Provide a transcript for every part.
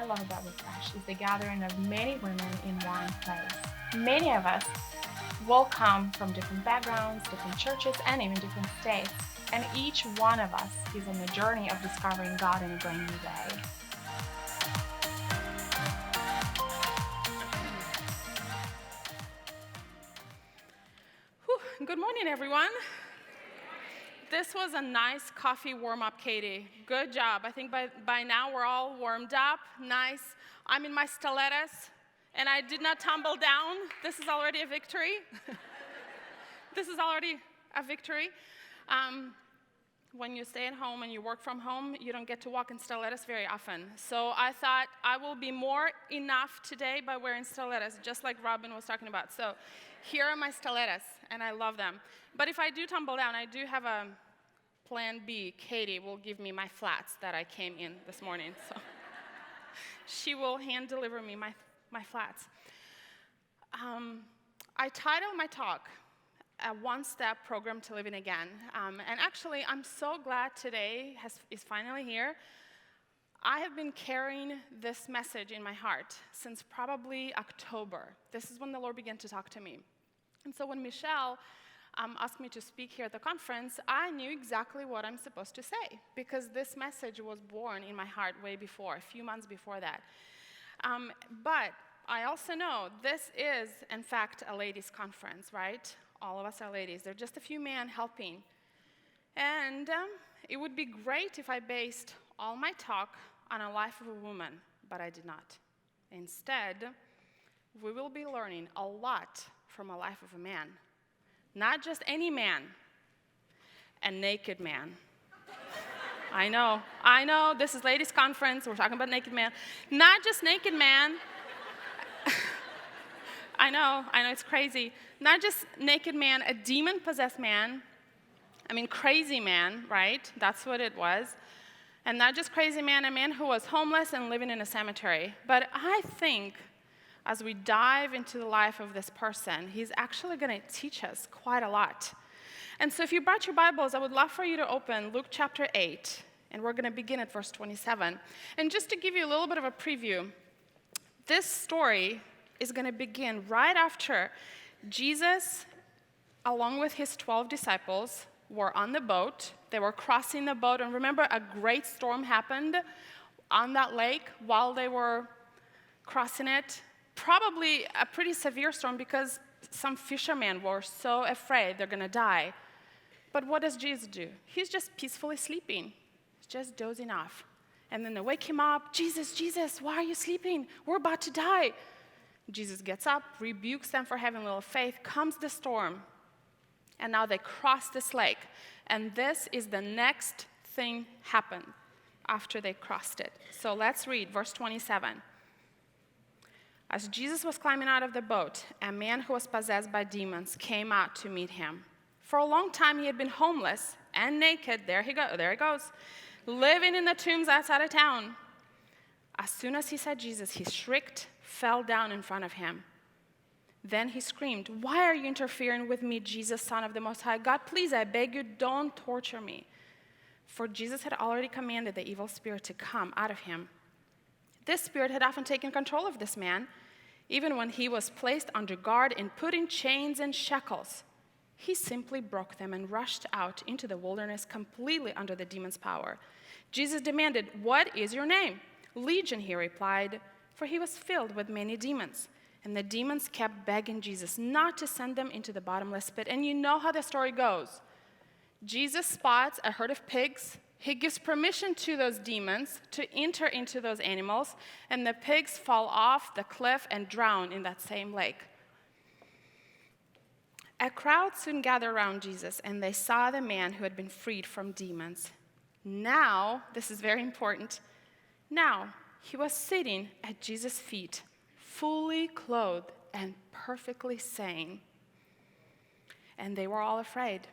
love about Refresh is the gathering of many women in one place. Many of us will come from different backgrounds, different churches, and even different states. And each one of us is on the journey of discovering God in a brand new way. Good morning, everyone. This was a nice coffee warm-up, Katie. Good job. I think by now we're all warmed up. Nice. I'm in my stilettos, and I did not tumble down. This is already a victory. This is already a victory. When you stay at home and you work from home, you don't get to walk in stilettos very often. So I thought I will be more enough today by wearing stilettos, just like Robin was talking about. So here are my stilettos, and I love them. But if I do tumble down, I do have a plan B. Katie will give me my flats that I came in this morning. So she will hand deliver me my flats. I titled my talk, A One-Step Program to Living Again. And actually, I'm so glad today is finally here. I have been carrying this message in my heart since probably October. This is when the Lord began to talk to me. And so when Michelle asked me to speak here at the conference, I knew exactly what I'm supposed to say, because this message was born in my heart way before, a few months before that. But I also know this is, in fact, a ladies' conference, right? All of us are ladies. There are just a few men helping. And it would be great if I based all my talk on a life of a woman, but I did not. Instead, we will be learning a lot from a life of a man. Not just any man, a naked man. I know, this is ladies' conference, we're talking about naked man. Not just naked man. I know, it's crazy. Not just naked man, a demon-possessed man. I mean, crazy man, right? That's what it was. And not just crazy man, a man who was homeless and living in a cemetery. But I think as we dive into the life of this person, he's actually going to teach us quite a lot. And so if you brought your Bibles, I would love for you to open Luke chapter 8, and we're going to begin at verse 27. And just to give you a little bit of a preview, this story is going to begin right after Jesus, along with his 12 disciples, were on the boat. They were crossing the boat, and remember, a great storm happened on that lake while they were crossing it. Probably a pretty severe storm because some fishermen were so afraid they're going to die. But what does Jesus do? He's just peacefully sleeping. He's just dozing off. And then they wake him up. Jesus, why are you sleeping? We're about to die. Jesus gets up, rebukes them for having little faith. Comes the storm. And now they cross this lake. And this is the next thing happened after they crossed it. So let's read verse 27. As Jesus was climbing out of the boat, a man who was possessed by demons came out to meet him. For a long time he had been homeless and naked, there he goes, living in the tombs outside of town. As soon as he saw Jesus, he shrieked, fell down in front of him. Then he screamed, "Why are you interfering with me, Jesus, Son of the Most High God? Please, I beg you, don't torture me." For Jesus had already commanded the evil spirit to come out of him. This spirit had often taken control of this man, even when he was placed under guard and put in chains and shackles. He simply broke them and rushed out into the wilderness completely under the demon's power. Jesus demanded, "What is your name?" "Legion," he replied, for he was filled with many demons. And the demons kept begging Jesus not to send them into the bottomless pit. And you know how the story goes. Jesus spots a herd of pigs. He gives permission to those demons to enter into those animals, and the pigs fall off the cliff and drown in that same lake. A crowd soon gathered around Jesus, and they saw the man who had been freed from demons. Now, this is very important, now he was sitting at Jesus' feet, fully clothed and perfectly sane. And they were all afraid.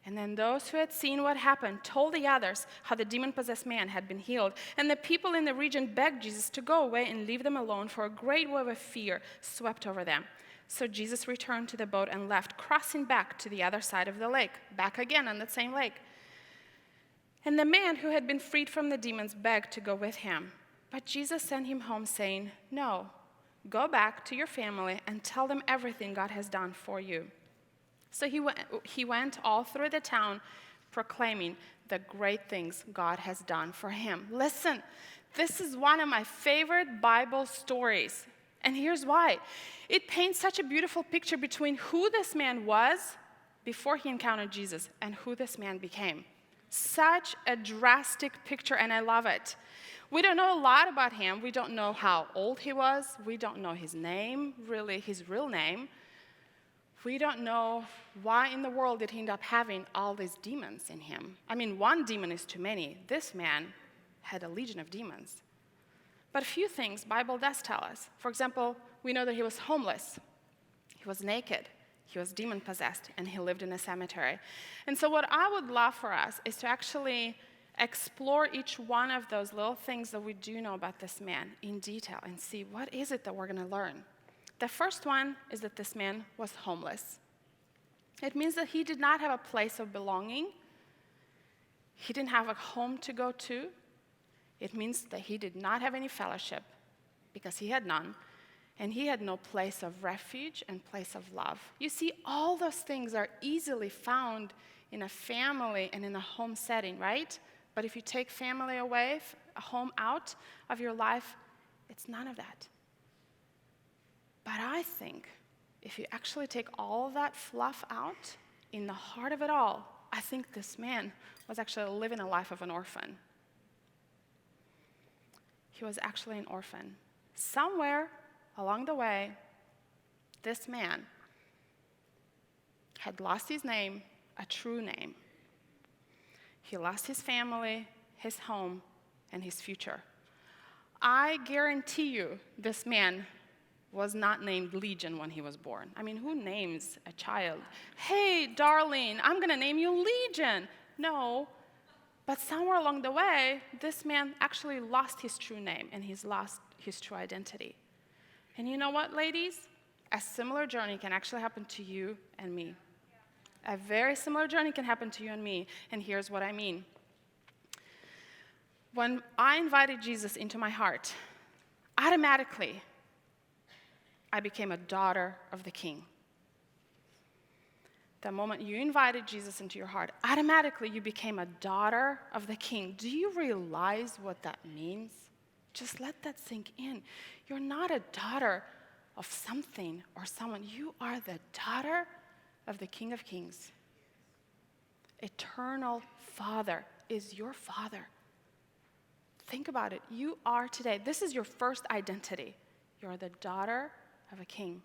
And then those who had seen what happened told the others how the demon-possessed man had been healed. And the people in the region begged Jesus to go away and leave them alone, for a great wave of fear swept over them. So Jesus returned to the boat and left, crossing back to the other side of the lake, back again on that same lake. And the man who had been freed from the demons begged to go with him. But Jesus sent him home saying, "No, go back to your family and tell them everything God has done for you." So he went all through the town proclaiming the great things God has done for him. Listen, this is one of my favorite Bible stories. And here's why. It paints such a beautiful picture between who this man was before he encountered Jesus and who this man became. Such a drastic picture, and I love it. We don't know a lot about him. We don't know how old he was. We don't know his name, really his real name. We don't know why in the world did he end up having all these demons in him. I mean, one demon is too many. This man had a legion of demons. But a few things Bible does tell us. For example, we know that he was homeless. He was naked. He was demon-possessed, and he lived in a cemetery. And so what I would love for us is to actually explore each one of those little things that we do know about this man in detail and see what is it that we're going to learn. The first one is that this man was homeless. It means that he did not have a place of belonging. He didn't have a home to go to. It means that he did not have any fellowship because he had none. And he had no place of refuge and place of love. You see, all those things are easily found in a family and in a home setting, right? But if you take family away, a home out of your life, it's none of that. But I think if you actually take all of that fluff out, in the heart of it all, I think this man was actually living a life of an orphan. He was actually an orphan. Somewhere along the way, this man had lost his name, a true name. He lost his family, his home, and his future. I guarantee you this man was not named Legion when he was born. I mean, who names a child, "Hey, darling, I'm going to name you Legion"? No. But somewhere along the way, this man actually lost his true name, and he's lost his true identity. And you know what, ladies? A similar journey can actually happen to you and me. A very similar journey can happen to you and me, and here's what I mean. When I invited Jesus into my heart, automatically, I became a daughter of the King. The moment you invited Jesus into your heart, automatically you became a daughter of the King. Do you realize what that means? Just let that sink in. You're not a daughter of something or someone. You are the daughter of the King of Kings. Eternal Father is your Father. Think about it. You are today. This is your first identity. You're the daughter of a king.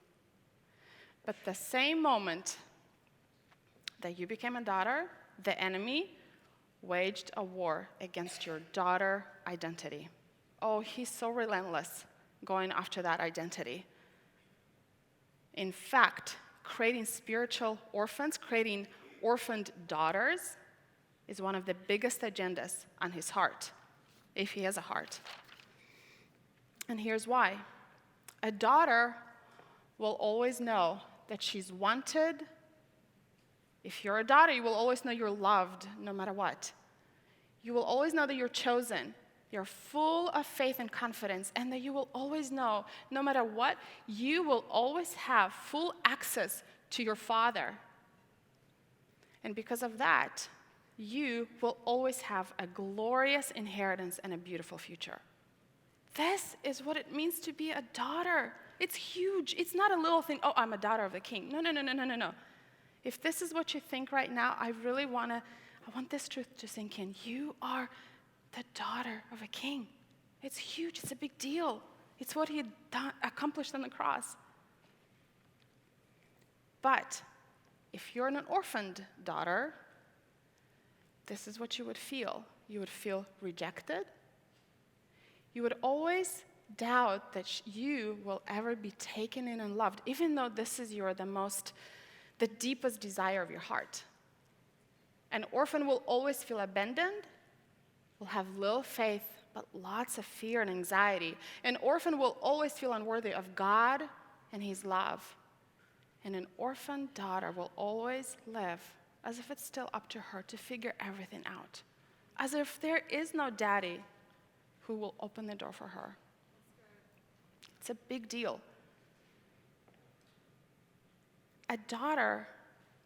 But the same moment that you became a daughter, the enemy waged a war against your daughter identity. Oh, he's so relentless going after that identity. In fact, creating spiritual orphans, creating orphaned daughters, is one of the biggest agendas on his heart, if he has a heart. And here's why. A daughter will always know that she's wanted. If you're a daughter, you will always know you're loved no matter what. You will always know that you're chosen. You're full of faith and confidence, and that you will always know, no matter what, you will always have full access to your Father. And because of that, you will always have a glorious inheritance and a beautiful future. This is what it means to be a daughter. It's huge. It's not a little thing, "Oh, I'm a daughter of the King." No. If this is what you think right now, I want this truth to sink in. You are the daughter of a king. It's huge. It's a big deal. It's what he had accomplished on the cross. But if you're an orphaned daughter, this is what you would feel. You would feel rejected. You would always doubt that you will ever be taken in and loved, even though this is the deepest desire of your heart. An orphan will always feel abandoned, will have little faith, but lots of fear and anxiety. An orphan will always feel unworthy of God and his love. And an orphan daughter will always live as if it's still up to her to figure everything out. As if there is no daddy who will open the door for her. It's a big deal. A daughter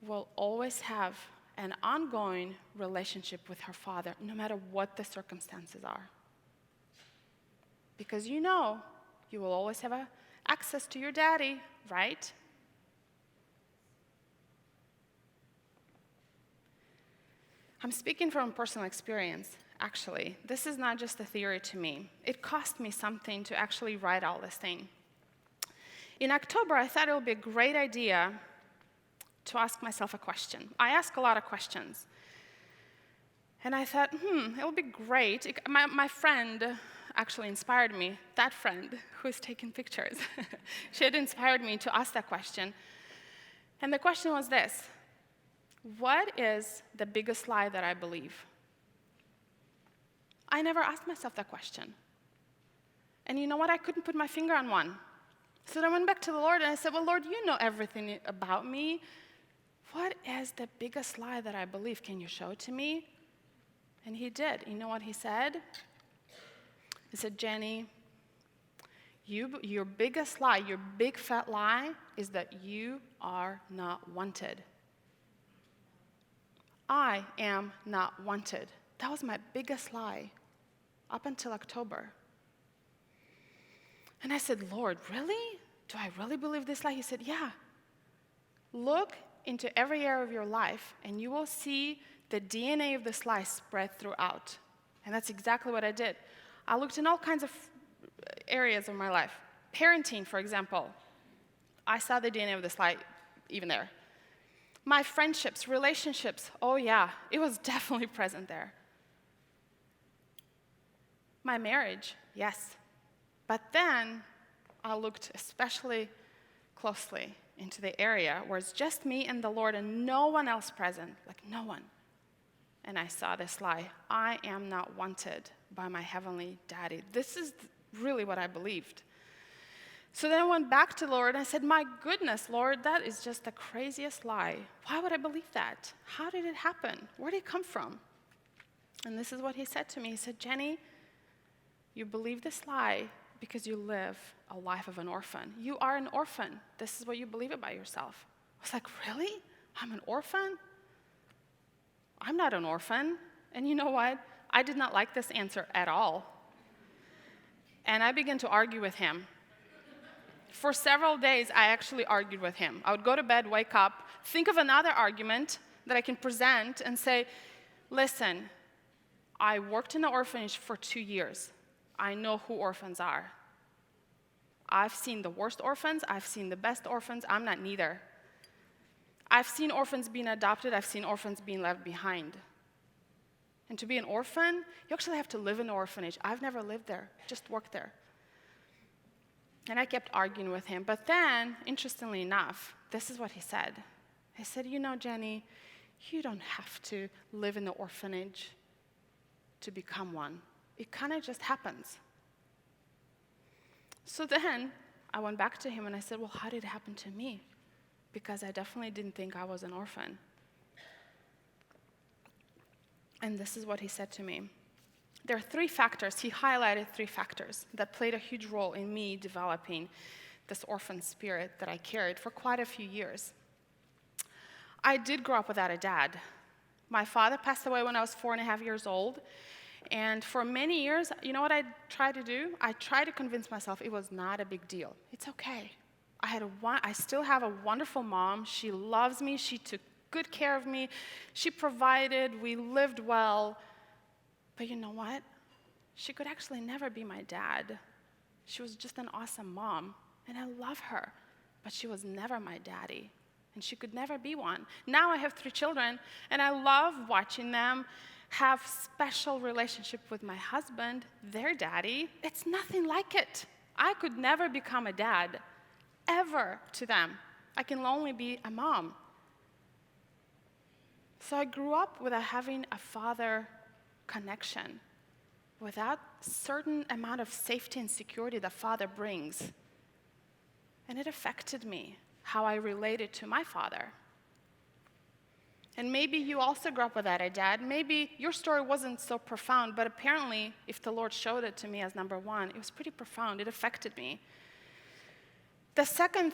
will always have an ongoing relationship with her father, no matter what the circumstances are. Because you know you will always have access to your daddy, right? I'm speaking from personal experience, actually. This is not just a theory to me. It cost me something to actually write all this thing. In October, I thought it would be a great idea to ask myself a question. I ask a lot of questions. And I thought, it would be great. My friend actually inspired me, that friend who is taking pictures. She had inspired me to ask that question. And the question was this: what is the biggest lie that I believe? I never asked myself that question. And you know what? I couldn't put my finger on one. So I went back to the Lord and I said, well, Lord, you know everything about me. What is the biggest lie that I believe? Can you show it to me? And he did. You know what he said? He said, Jenny, your biggest lie, your big fat lie is that you are not wanted. I am not wanted. That was my biggest lie up until October. And I said, Lord, really? Do I really believe this lie? He said, yeah. Look into every area of your life, and you will see the DNA of this lie spread throughout. And that's exactly what I did. I looked in all kinds of areas of my life. Parenting, for example. I saw the DNA of this lie even there. My friendships, relationships, oh yeah, it was definitely present there. My marriage, yes. But then I looked especially closely into the area where it's just me and the Lord and no one else present, like no one. And I saw this lie: I am not wanted by my heavenly daddy. This is really what I believed. So then I went back to the Lord and I said, my goodness, Lord, that is just the craziest lie. Why would I believe that? How did it happen? Where did it come from? And this is what he said to me. He said, Jenny, you believe this lie because you live a life of an orphan. You are an orphan. This is what you believe about yourself. I was like, really? I'm an orphan? I'm not an orphan. And you know what? I did not like this answer at all. And I began to argue with him. For several days, I actually argued with him. I would go to bed, wake up, think of another argument that I can present and say, listen, I worked in an orphanage for 2 years. I know who orphans are. I've seen the worst orphans. I've seen the best orphans. I'm not neither. I've seen orphans being adopted. I've seen orphans being left behind. And to be an orphan, you actually have to live in an orphanage. I've never lived there, just worked there. And I kept arguing with him. But then, interestingly enough, this is what he said. He said, you know, Jenny, you don't have to live in the orphanage to become one. It kind of just happens. So then I went back to him and I said, well, how did it happen to me? Because I definitely didn't think I was an orphan. And this is what he said to me. There are 3 factors. He highlighted 3 factors that played a huge role in me developing this orphan spirit that I carried for quite a few years. I did grow up without a dad. My father passed away when I was 4.5 years old. And for many years, you know what I tried to do? I tried to convince myself it was not a big deal. It's okay. I still have a wonderful mom. She loves me. She took good care of me. She provided. We lived well. But you know what? She could actually never be my dad. She was just an awesome mom, and I love her. But she was never my daddy, and she could never be one. Now I have 3 children, and I love watching them have special relationship with my husband, their daddy. It's nothing like it. I could never become a dad, ever, to them. I can only be a mom. So I grew up without having a father connection, without certain amount of safety and security that father brings. And it affected me, how I related to my father. And maybe you also grew up without a dad. Maybe your story wasn't so profound, but apparently, if the Lord showed it to me as number one, it was pretty profound. It affected me. The second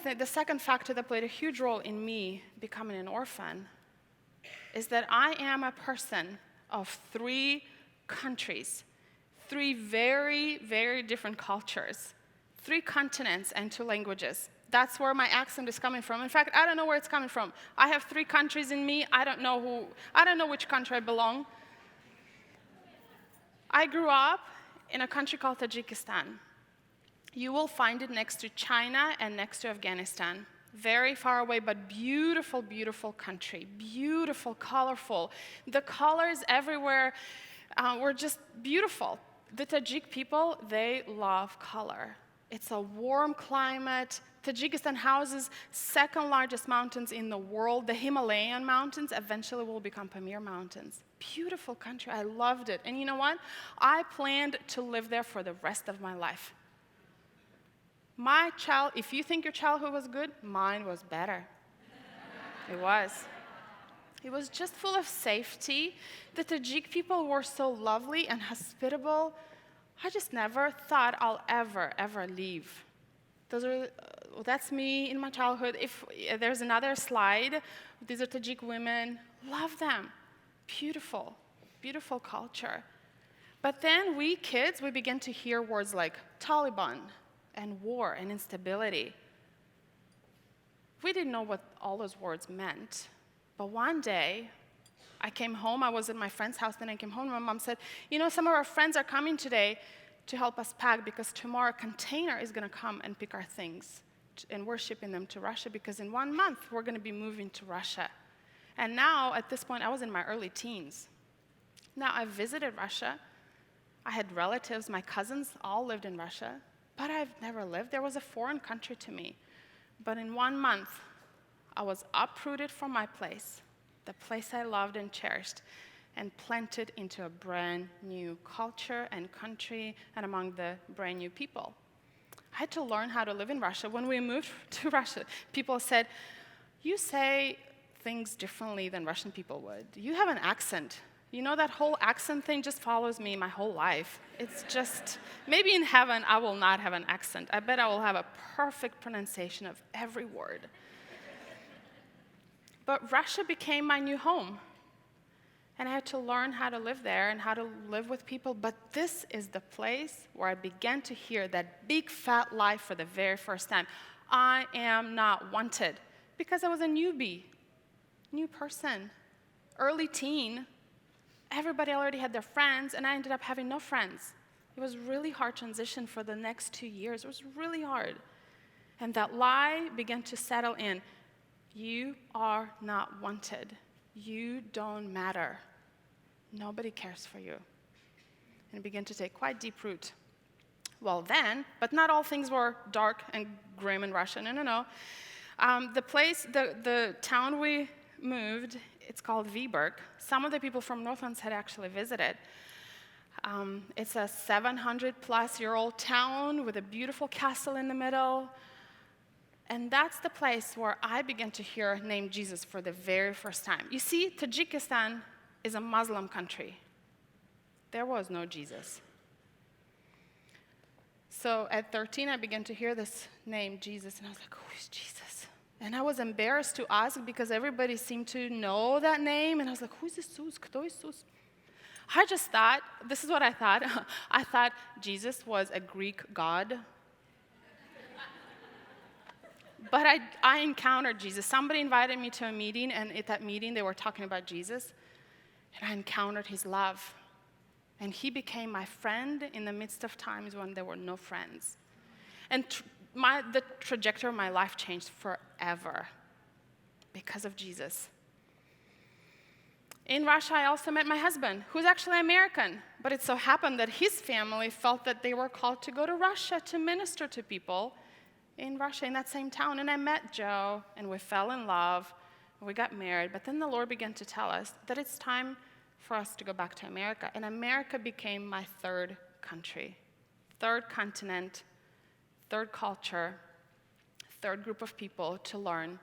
factor that played a huge role in me becoming an orphan is that I am a person of 3 countries, 3 very, very different cultures, 3 continents and 2 languages. That's where my accent is coming from. In fact, I don't know where it's coming from. I have 3 countries in me. I don't know which country I belong. I grew up in a country called Tajikistan. You will find it next to China and next to Afghanistan. Very far away, but beautiful, beautiful country. Beautiful, colorful. The colors everywhere were just beautiful. The Tajik people, they love color. It's a warm climate. Tajikistan houses 2nd largest mountains in the world. The Himalayan mountains eventually will become Pamir Mountains. Beautiful country. I loved it. And you know what? I planned to live there for the rest of my life. If you think your childhood was good, mine was better. It was. It was just full of safety. The Tajik people were so lovely and hospitable. I just never thought I'll ever leave. That's me in my childhood. If there's another slide, these are Tajik women. Love them. Beautiful, beautiful culture. But then we kids, we began to hear words like Taliban and war and instability. We didn't know what all those words meant. But one day, I came home. I was at my friend's house, then I came home, and my mom said, some of our friends are coming today to help us pack because tomorrow a container is going to come and pick our things, and we're shipping them to Russia because in 1 month, we're going to be moving to Russia. And now, at this point, I was in my early teens. Now, I visited Russia. I had relatives, my cousins all lived in Russia. But I've never lived. There was a foreign country to me. But in 1 month, I was uprooted from my place, the place I loved and cherished, and planted into a brand new culture and country and among the brand new people. I had to learn how to live in Russia. When we moved to Russia, people said, "You say things differently than Russian people would. You have an accent. That whole accent thing just follows me my whole life. It's just, maybe in heaven I will not have an accent. I bet I will have a perfect pronunciation of every word." But Russia became my new home. And I had to learn how to live there and how to live with people. But this is the place where I began to hear that big fat lie for the very first time. I am not wanted. Because I was a newbie, new person, early teen. Everybody already had their friends, and I ended up having no friends. It was really hard transition for the next 2 years. It was really hard. And that lie began to settle in. You are not wanted. You don't matter. Nobody cares for you. And it began to take quite deep root. Well then, but not all things were dark and grim in Russia. No. The town we moved, it's called Vyborg. Some of the people from Northlands had actually visited. It's a 700-plus-year-old town with a beautiful castle in the middle. And that's the place where I began to hear name Jesus for the very first time. You see, Tajikistan is a Muslim country. There was no Jesus. So at 13, I began to hear this name, Jesus, and I was like, who is Jesus? And I was embarrassed to ask because everybody seemed to know that name, and I was like, who is Jesus? Kto is Jesus? I just thought, this is what I thought. I thought Jesus was a Greek god. But I encountered Jesus. Somebody invited me to a meeting, and at that meeting, they were talking about Jesus, and I encountered his love. And he became my friend in the midst of times when there were no friends. And the trajectory of my life changed forever because of Jesus. In Russia, I also met my husband, who's actually American. But it so happened that his family felt that they were called to go to Russia to minister to people in Russia, in that same town. And I met Joe, and we fell in love, and we got married. But then the Lord began to tell us that it's time for us to go back to America. And America became my third country, third continent, third culture, third group of people to learn,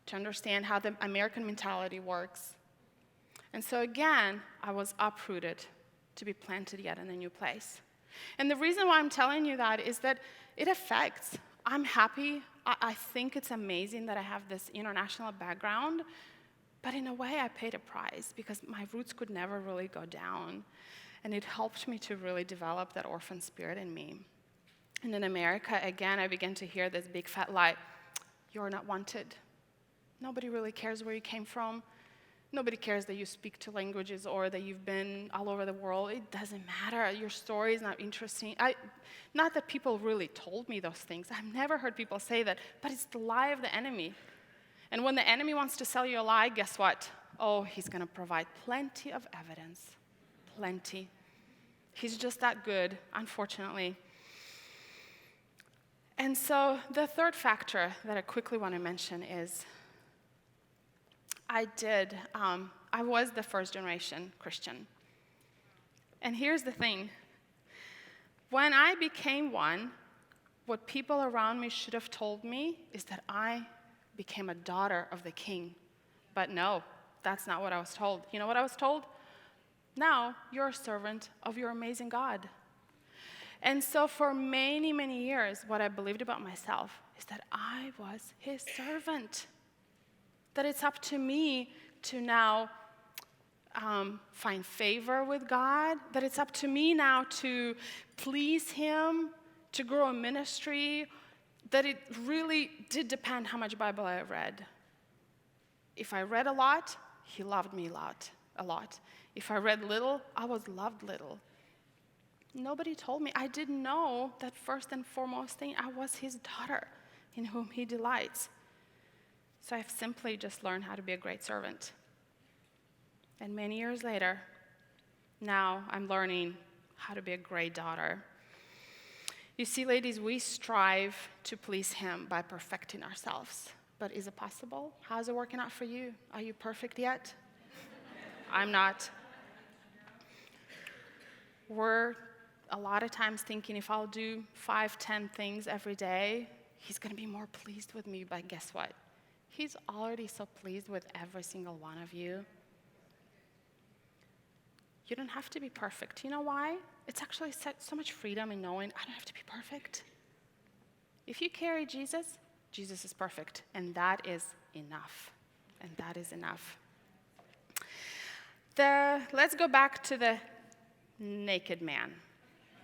to understand how the American mentality works, And so again, I was uprooted to be planted yet in a new place. And the reason why I'm telling you that is that it affects. I'm happy. I think it's amazing that I have this international background, but in a way I paid a price because my roots could never really go down. And it helped me to really develop that orphan spirit in me. And in America, again, I began to hear this big fat lie: you're not wanted. Nobody really cares where you came from. Nobody cares that you speak two languages or that you've been all over the world. It doesn't matter. Your story is not interesting. Not that people really told me those things. I've never heard people say that, but it's the lie of the enemy. And when the enemy wants to sell you a lie, guess what? Oh, he's going to provide plenty of evidence. Plenty. He's just that good, unfortunately. And so the third factor that I quickly want to mention is I was the first generation Christian. And here's the thing. When I became one, what people around me should have told me is that I became a daughter of the king. But no, that's not what I was told. You know what I was told? Now you're a servant of your amazing God. And so for many, many years, what I believed about myself is that I was his servant. That it's up to me to now find favor with God, that it's up to me now to please him, to grow a ministry, that it really did depend how much Bible I read. If I read a lot, he loved me a lot. If I read little, I was loved little. Nobody told me. I didn't know that first and foremost thing, I was his daughter in whom he delights. So I've simply just learned how to be a great servant. And many years later, now I'm learning how to be a great daughter. You see, ladies, we strive to please him by perfecting ourselves. But is it possible? How's it working out for you? Are you perfect yet? I'm not. We're a lot of times thinking if I'll do 5, 10 things every day, he's going to be more pleased with me. But guess what? He's already so pleased with every single one of you. You don't have to be perfect. You know why? It's actually so much freedom in knowing I don't have to be perfect. If you carry Jesus, Jesus is perfect, and that is enough. And that is enough. Let's go back to the naked man.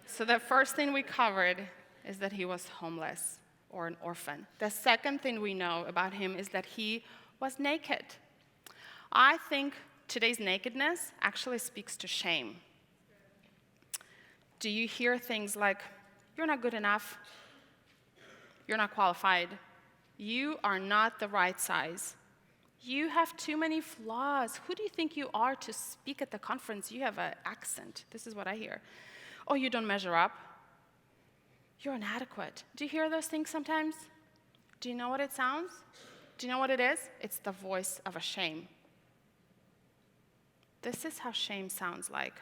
So the first thing we covered is that he was homeless or an orphan. The second thing we know about him is that he was naked. I think today's nakedness actually speaks to shame. Do you hear things like, you're not good enough, you're not qualified, you are not the right size, you have too many flaws, who do you think you are to speak at the conference, you have an accent, this is what I hear. Oh, you don't measure up, you're inadequate. Do you hear those things sometimes? Do you know what it sounds? Do you know what it is? It's the voice of a shame. This is how shame sounds like.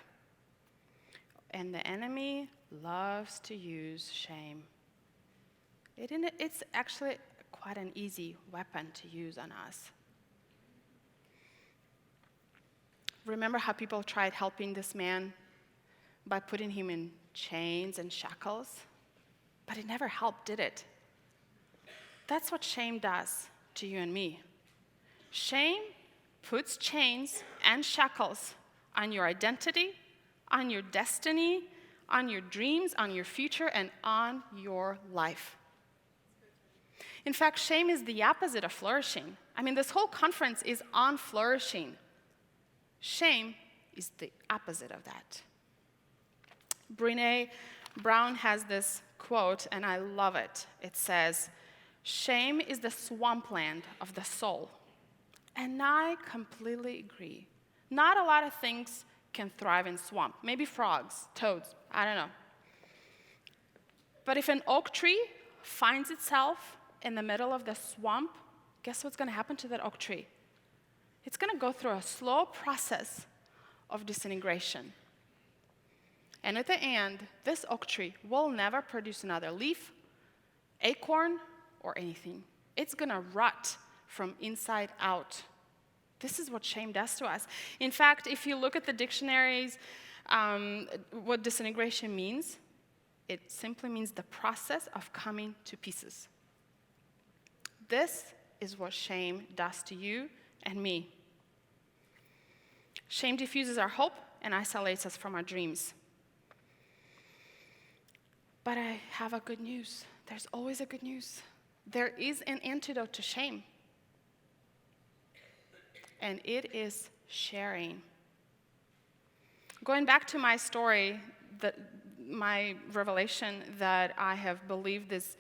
And the enemy loves to use shame. It's actually quite an easy weapon to use on us. Remember how people tried helping this man by putting him in chains and shackles? But it never helped, did it? That's what shame does to you and me. Shame puts chains and shackles on your identity, on your destiny, on your dreams, on your future, and on your life. In fact, shame is the opposite of flourishing. I mean, this whole conference is on flourishing. Shame is the opposite of that. Brené Brown has this quote, and I love it. It says, "Shame is the swampland of the soul." And I completely agree. Not a lot of things can thrive in swamp. Maybe frogs, toads, I don't know. But if an oak tree finds itself in the middle of the swamp, guess what's going to happen to that oak tree? It's going to go through a slow process of disintegration. And at the end, this oak tree will never produce another leaf, acorn, or anything. It's going to rot from inside out. This is what shame does to us. In fact, if you look at the dictionaries, what disintegration means, it simply means the process of coming to pieces. This is what shame does to you and me. Shame diffuses our hope and isolates us from our dreams. But I have a good news. There's always a good news. There is an antidote to shame. And it is sharing. Going back to my story, my revelation that I have believed this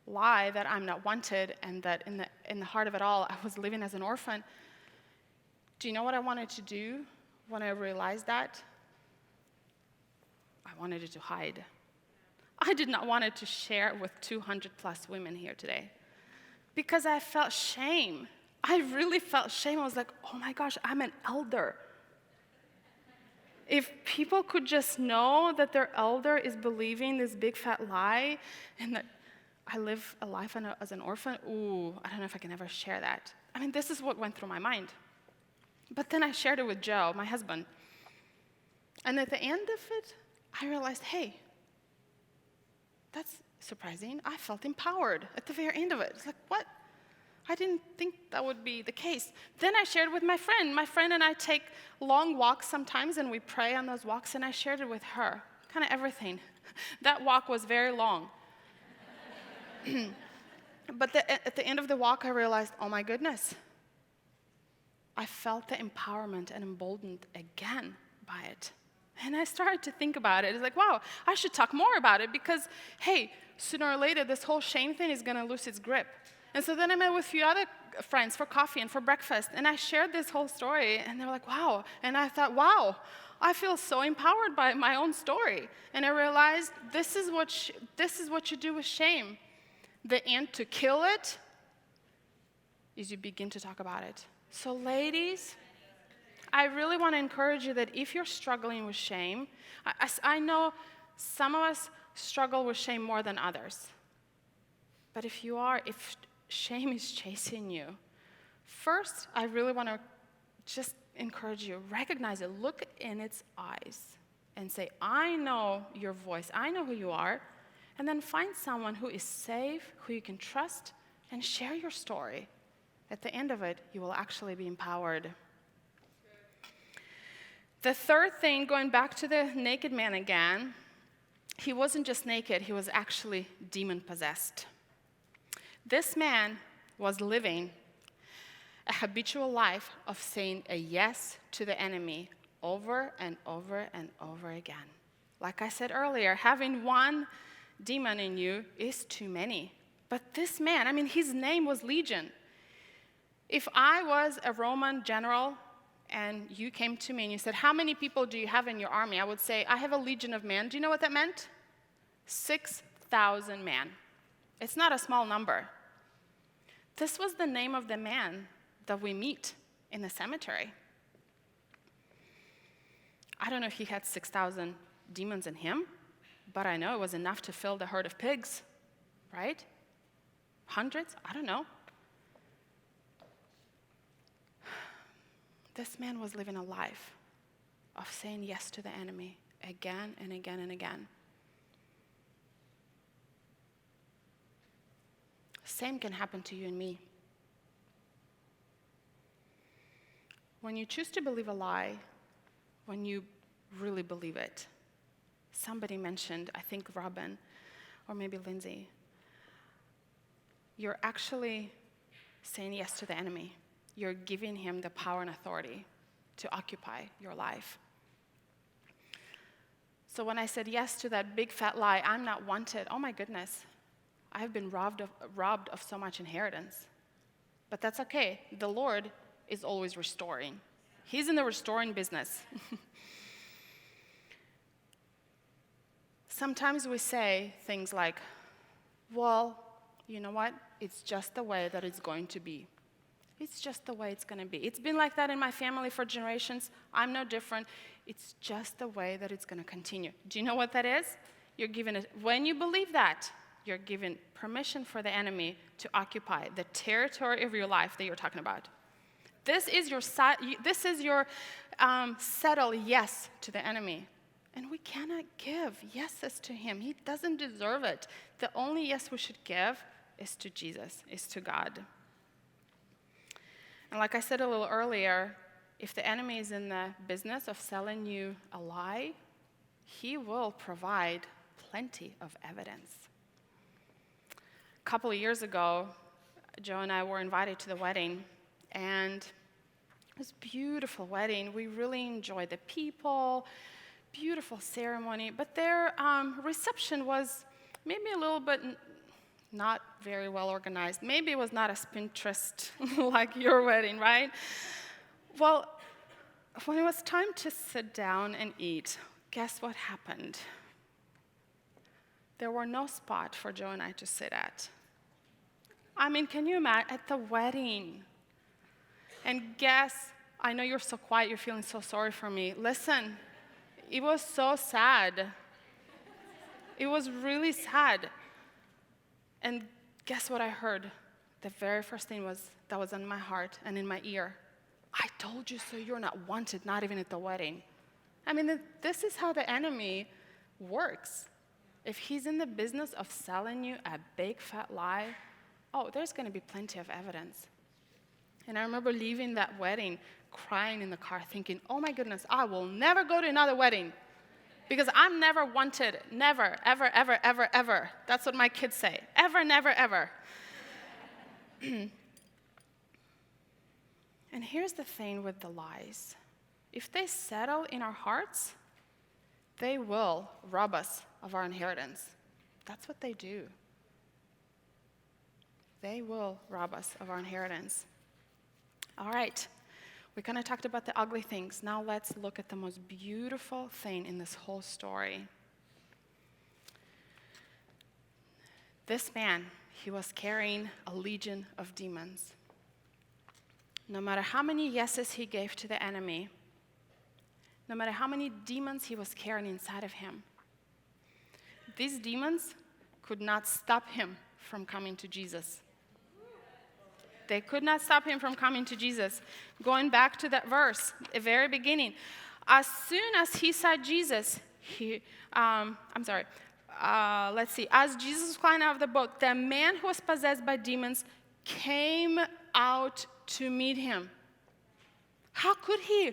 lie that I'm not wanted, and that in the heart of it all, I was living as an orphan. Do you know what I wanted to do when I realized that? I wanted it to hide. I did not want it to share with 200 plus women here today because I felt shame. I really felt shame. I was like, oh my gosh, I'm an elder. If people could just know that their elder is believing this big fat lie and that I live a life as an orphan, I don't know if I can ever share that. I mean, this is what went through my mind. But then I shared it with Joe, my husband. And at the end of it, I realized, hey, that's surprising. I felt empowered at the very end of it. It's like, what? I didn't think that would be the case. Then I shared with my friend. My friend and I take long walks sometimes, and we pray on those walks, and I shared it with her, kind of everything. That walk was very long. But at the end of the walk, I realized, oh my goodness, I felt the empowerment and emboldened again by it. And I started to think about it. It's like, wow, I should talk more about it because, hey, sooner or later, this whole shame thing is going to lose its grip. And so then I met with a few other friends for coffee and for breakfast, and I shared this whole story, and they were like, wow. And I thought, wow, I feel so empowered by my own story. And I realized this is what you do with shame. The end to kill it is you begin to talk about it. So ladies, I really want to encourage you that if you're struggling with shame, I know some of us struggle with shame more than others. But if shame is chasing you, first, I really want to just encourage you, recognize it, look in its eyes, and say, I know your voice, I know who you are, and then find someone who is safe, who you can trust, and share your story. At the end of it, you will actually be empowered. The third thing, going back to the naked man again, he wasn't just naked, he was actually demon-possessed. This man was living a habitual life of saying a yes to the enemy over and over and over again. Like I said earlier, having one demon in you is too many. But this man, his name was Legion. If I was a Roman general and you came to me and you said, how many people do you have in your army? I would say, I have a legion of men. Do you know what that meant? 6,000 men. It's not a small number. This was the name of the man that we meet in the cemetery. I don't know if he had 6,000 demons in him, but I know it was enough to fill the herd of pigs, right? Hundreds? I don't know. This man was living a life of saying yes to the enemy again and again and again. Same can happen to you and me. When you choose to believe a lie, when you really believe it, somebody mentioned, I think Robin, or maybe Lindsay, you're actually saying yes to the enemy. You're giving him the power and authority to occupy your life. So when I said yes to that big fat lie, I'm not wanted, oh my goodness, I've been robbed of so much inheritance. But that's okay. The Lord is always restoring. He's in the restoring business. Sometimes we say things like, well, you know what? It's just the way that it's going to be. It's just the way it's going to be. It's been like that in my family for generations. I'm no different. It's just the way that it's going to continue. Do you know what that is? You're given it. When you believe that, you're given permission for the enemy to occupy the territory of your life that you're talking about. This is your settle yes to the enemy. And we cannot give yeses to him. He doesn't deserve it. The only yes we should give is to Jesus, is to God. And like I said a little earlier, if the enemy is in the business of selling you a lie, he will provide plenty of evidence. A couple of years ago, Joe and I were invited to the wedding, and it was a beautiful wedding. We really enjoyed the people, beautiful ceremony, but their reception was maybe a little bit not very well organized. Maybe it was not as Pinterest like your wedding, right? Well, when it was time to sit down and eat, guess what happened? There were no spot for Joe and I to sit at. I mean, can you imagine, at the wedding? And guess, I know you're so quiet, you're feeling so sorry for me. Listen, it was so sad. It was really sad. And guess what I heard? The very first thing that was in my heart and in my ear. I told you so, you're not wanted, not even at the wedding. I mean, this is how the enemy works. If he's in the business of selling you a big fat lie, there's going to be plenty of evidence. And I remember leaving that wedding, crying in the car, thinking, oh my goodness, I will never go to another wedding because I'm never wanted. Never, ever, ever, ever, ever. That's what my kids say. Ever, never, ever. And here's the thing with the lies. If they settle in our hearts, they will rob us of our inheritance. That's what they do. They will rob us of our inheritance. All right, we kind of talked about the ugly things. Now let's look at the most beautiful thing in this whole story. This man, he was carrying a legion of demons. No matter how many yeses he gave to the enemy, no matter how many demons he was carrying inside of him, these demons could not stop him from coming to Jesus. They could not stop him from coming to Jesus. Going back to that verse, the very beginning, as soon as he saw Jesus, as Jesus was climbing out of the boat, the man who was possessed by demons came out to meet him. How could he?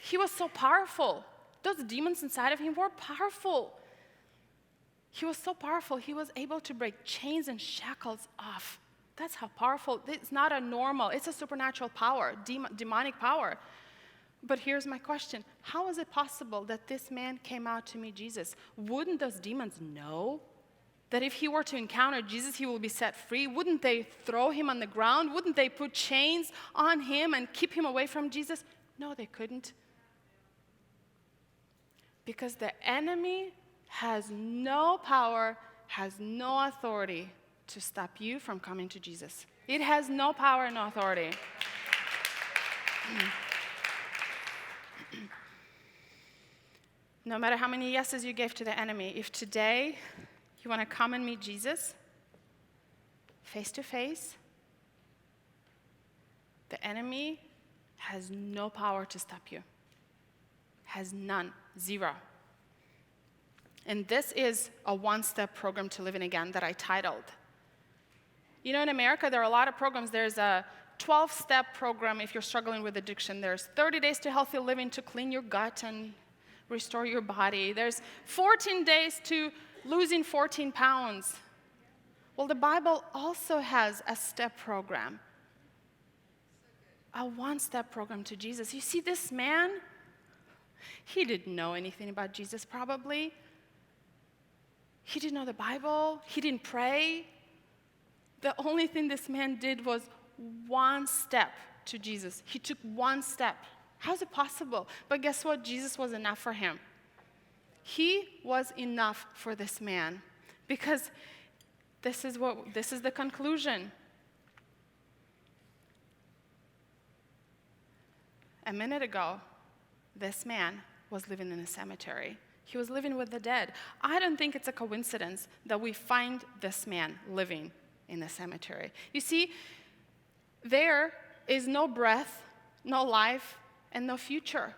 He was so powerful. Those demons inside of him were powerful. He was so powerful, he was able to break chains and shackles off. That's how powerful. It's not a normal, it's a supernatural power, demonic power. But here's my question. How is it possible that this man came out to meet Jesus? Wouldn't those demons know that if he were to encounter Jesus, he will be set free? Wouldn't they throw him on the ground? Wouldn't they put chains on him and keep him away from Jesus? No, they couldn't. Because the enemy has no power, has no authority to stop you from coming to Jesus. It has no power, no authority. No matter how many yeses you gave to the enemy, if today you want to come and meet Jesus face to face, the enemy has no power to stop you. Has none, zero. And this is a one-step program to living again that I titled. You know, in America, there are a lot of programs. There's a 12-step program if you're struggling with addiction. There's 30 days to healthy living to clean your gut and restore your body. There's 14 days to losing 14 pounds. Well, the Bible also has a step program, a one-step program to Jesus. You see, this man, he didn't know anything about Jesus probably. He didn't know the Bible. He didn't pray. The only thing this man did was one step to Jesus. He took one step. How is it possible? But guess what? Jesus was enough for him. He was enough for this man because this is the conclusion. A minute ago, this man was living in a cemetery. He was living with the dead. I don't think it's a coincidence that we find this man living in a cemetery. You see, There is no breath, no life, and no future.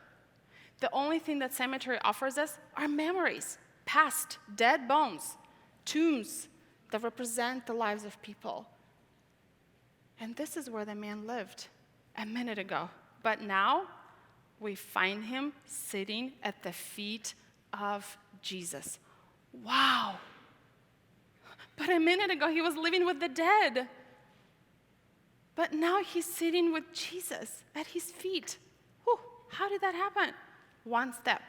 The only thing that cemetery offers us are memories, past, dead bones, tombs that represent the lives of people. And this is where the man lived a minute ago. But now, we find him sitting at the feet of Jesus. Wow. But a minute ago, he was living with the dead. But now he's sitting with Jesus at his feet. Whew, how did that happen? One step.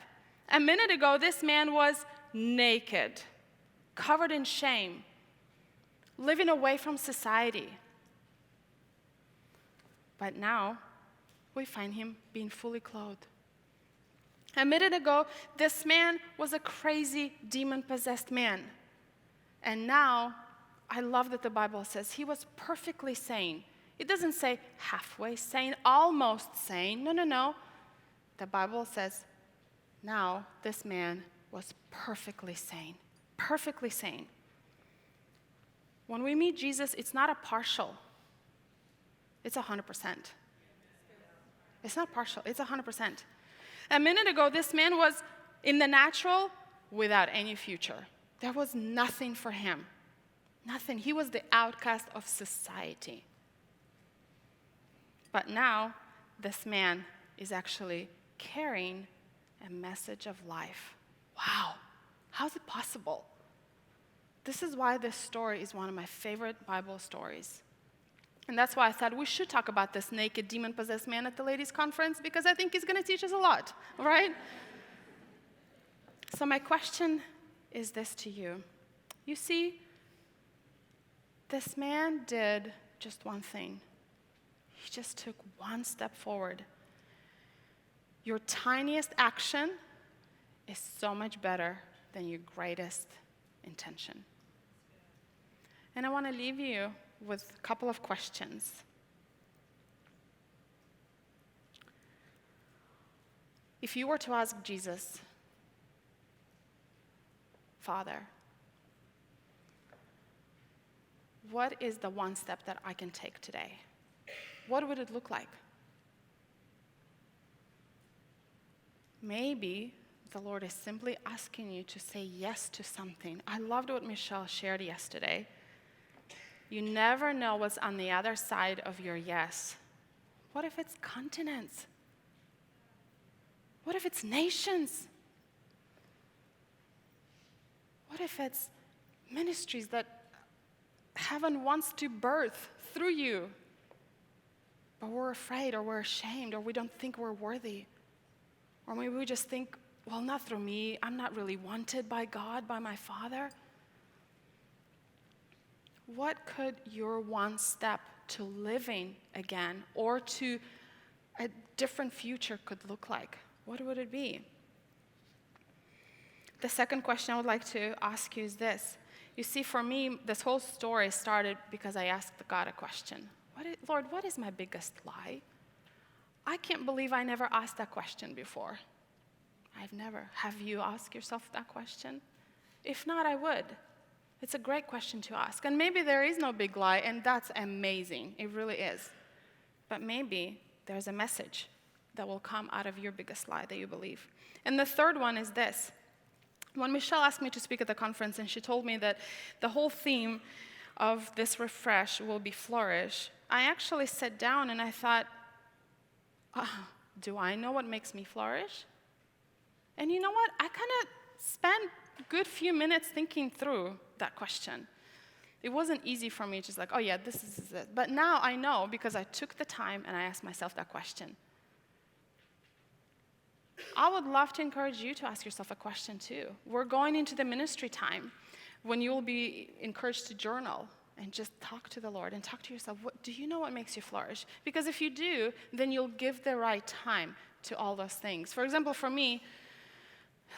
A minute ago, this man was naked, covered in shame, living away from society. But now, we find him being fully clothed. A minute ago, this man was a crazy, demon-possessed man. And now, I love that the Bible says he was perfectly sane. It doesn't say halfway sane, almost sane. No. The Bible says, now this man was perfectly sane. Perfectly sane. When we meet Jesus, it's not a partial. It's 100%. It's not partial, it's 100%. A minute ago, this man was in the natural without any future. There was nothing for him. Nothing. He was the outcast of society. But now, this man is actually carrying a message of life. Wow, how is it possible? This is why this story is one of my favorite Bible stories. And that's why I thought we should talk about this naked, demon-possessed man at the ladies' conference, because I think he's going to teach us a lot, all right? So my question is this to you. You see, this man did just one thing. He just took one step forward. Your tiniest action is so much better than your greatest intention. And I want to leave you with a couple of questions. If you were to ask Jesus, Father, what is the one step that I can take today? What would it look like? Maybe the Lord is simply asking you to say yes to something. I loved what Michelle shared yesterday. You never know what's on the other side of your yes. What if it's continents? What if it's nations? What if it's ministries that heaven wants to birth through you, but we're afraid or we're ashamed or we don't think we're worthy? Or maybe we just think, well, not through me. I'm not really wanted by God, by my Father. What could your one step to living again or to a different future could look like? What would it be? The second question I would like to ask you is this. You see, for me, this whole story started because I asked God a question. Lord, what is my biggest lie? I can't believe I never asked that question before. I've never. Have you asked yourself that question? If not, I would. It's a great question to ask. And maybe there is no big lie, and that's amazing. It really is. But maybe there's a message that will come out of your biggest lie that you believe. And the third one is this. When Michelle asked me to speak at the conference, and she told me that the whole theme of this refresh will be flourish, I actually sat down and I thought, do I know what makes me flourish? And you know what? I kind of spent a good few minutes thinking through that question. It wasn't easy for me, just like, oh yeah, this is it. But now I know because I took the time and I asked myself that question. I would love to encourage you to ask yourself a question too. We're going into the ministry time when you will be encouraged to journal and just talk to the Lord and talk to yourself. Do you know what makes you flourish? Because if you do, then you'll give the right time to all those things. For example, for me,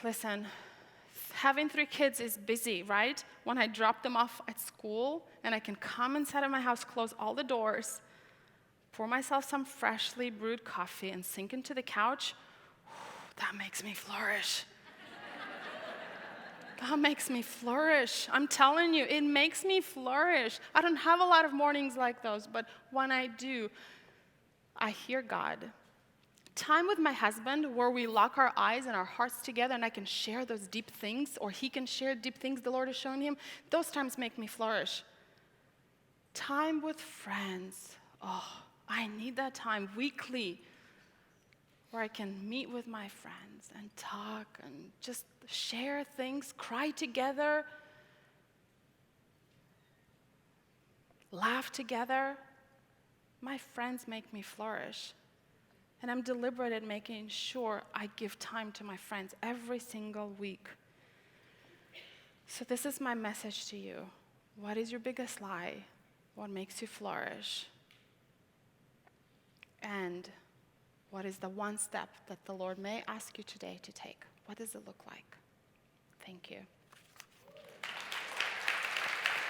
listen, having 3 kids is busy, right? When I drop them off at school and I can come inside of my house, close all the doors, pour myself some freshly brewed coffee and sink into the couch, that makes me flourish. That makes me flourish. I'm telling you, it makes me flourish. I don't have a lot of mornings like those, but when I do, I hear God. Time with my husband where we lock our eyes and our hearts together and I can share those deep things, or he can share deep things the Lord has shown him, those times make me flourish. Time with friends. Oh, I need that time weekly where I can meet with my friends and talk and just share things, cry together, laugh together. My friends make me flourish. And I'm deliberate in making sure I give time to my friends every single week. So this is my message to you. What is your biggest lie? What makes you flourish? And what is the one step that the Lord may ask you today to take? What does it look like? Thank you.